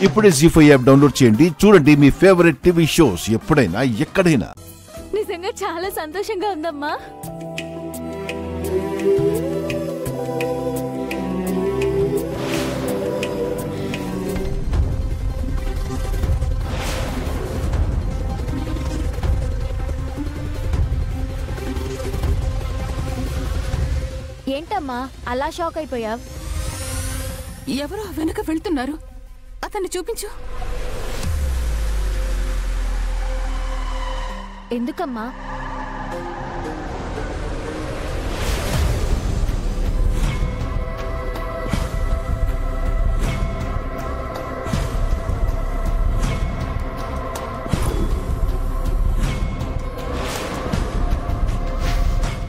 ఇప్పుడే జీ5 app download చేయండి. చూడండి మీ ఫేవరెట్ టీవీ షోస్ ఎప్పుడైనా ఎక్కడైనా. నిజంగా చాలా సంతోషంగా ఉందమ్మా. ఏంటమ్మా అలా షాక్ అయిపోయావ్? ఎవరో వెనక వెళ్తున్నారు, అతన్ని చూపించు. ఎందుకమ్మా?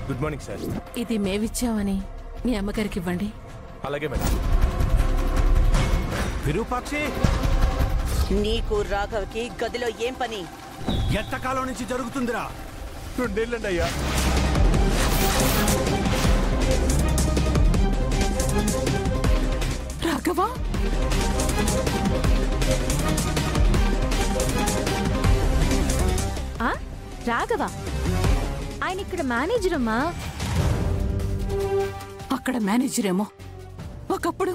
Good morning sir. ఇది మేమిచ్చామని మీ అమ్మగారికి ఇవ్వండి. అలాగే మేడం. విరూపాక్షి, నీకు రాఘవ్కి గదిలో ఏం పని? ఎంతకాలం నుంచి జరుగుతుందిరా? 2 ఏళ్ళండి అయ్యా. రాఘవా, రాఘవా ఆయన ఇక్కడ మేనేజర్ అమ్మా. అక్కడ మేనేజర్ ఏమో, ఒకప్పుడు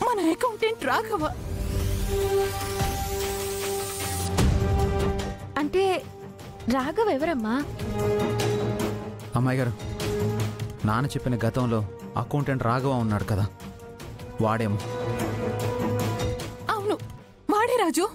మన అకౌంటెంట్ రాఘవ. అంటే రాఘవ ఎవరమ్మా? అమ్మాయి గారు, నాన్న చెప్పిన గతంలో అకౌంటెంట్ రాఘవ ఉన్నాడు కదా, వాడేమో. అవును, వాడే రాజు.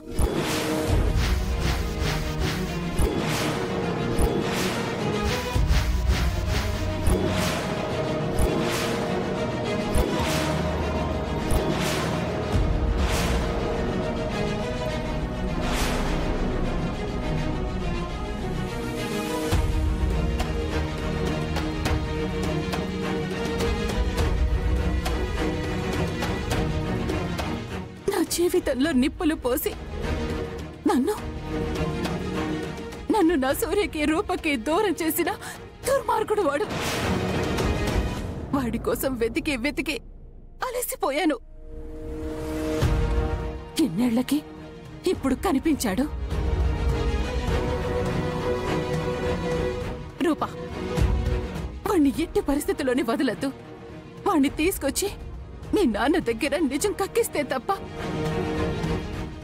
జీవితంలో నిప్పులు పోసి నన్ను నా సూర్యకి రూపకి దూరం చేసిన దుర్మార్గుడు వాడు. వాడి కోసం వెతికి అలసిపోయాను. ఎన్నేళ్లకి ఇప్పుడు కనిపించాడు. రూపా, వాణ్ణి ఎట్టి పరిస్థితుల్లోని వదలద్దు. వాణ్ణి తీసుకొచ్చి మీ నాన్న దగ్గర నిజం కక్కిస్తే తప్ప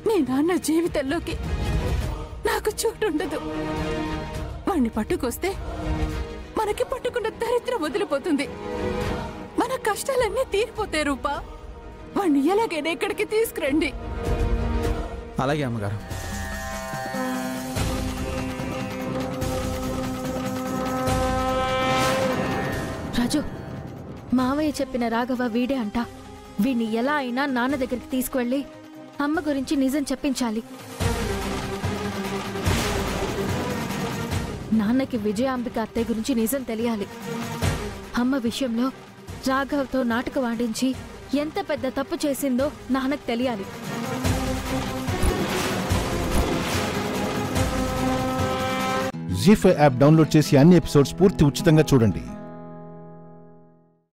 మీ నాన్న జీవితంలోకి నాకు చోటుండదు. వాణ్ణి పట్టుకొస్తే మనకి పట్టుకున్న దరిద్రం వదిలిపోతుంది. మన కష్టాలన్నీ తీరిపోతాయి. రూపా, వాణ్ణి ఎలాగైనా ఇక్కడికి తీసుకురండి. అలాగే అమ్మగారు. రాజు, మావయ్య చెప్పిన రాఘవ వీడే అంట. వీణ్ణి ఎలా అయినా నాన్న దగ్గరికి తీసుకువెళ్ళి అమ్మ గురించి నిజం చెప్పించాలి. నాన్నకి విజయాంబిక అత్తయ్య గురించి నిజం తెలియాలి. అమ్మ విషయంలో రాఘవ్తో నాటకం ఆడించి ఎంత పెద్ద తప్పు చేసిందో నాన్నకు తెలియాలి. జీ5 యాప్ డౌన్లోడ్ చేసి అన్ని ఎపిసోడ్స్ పూర్తి ఉచితంగా చూడండి.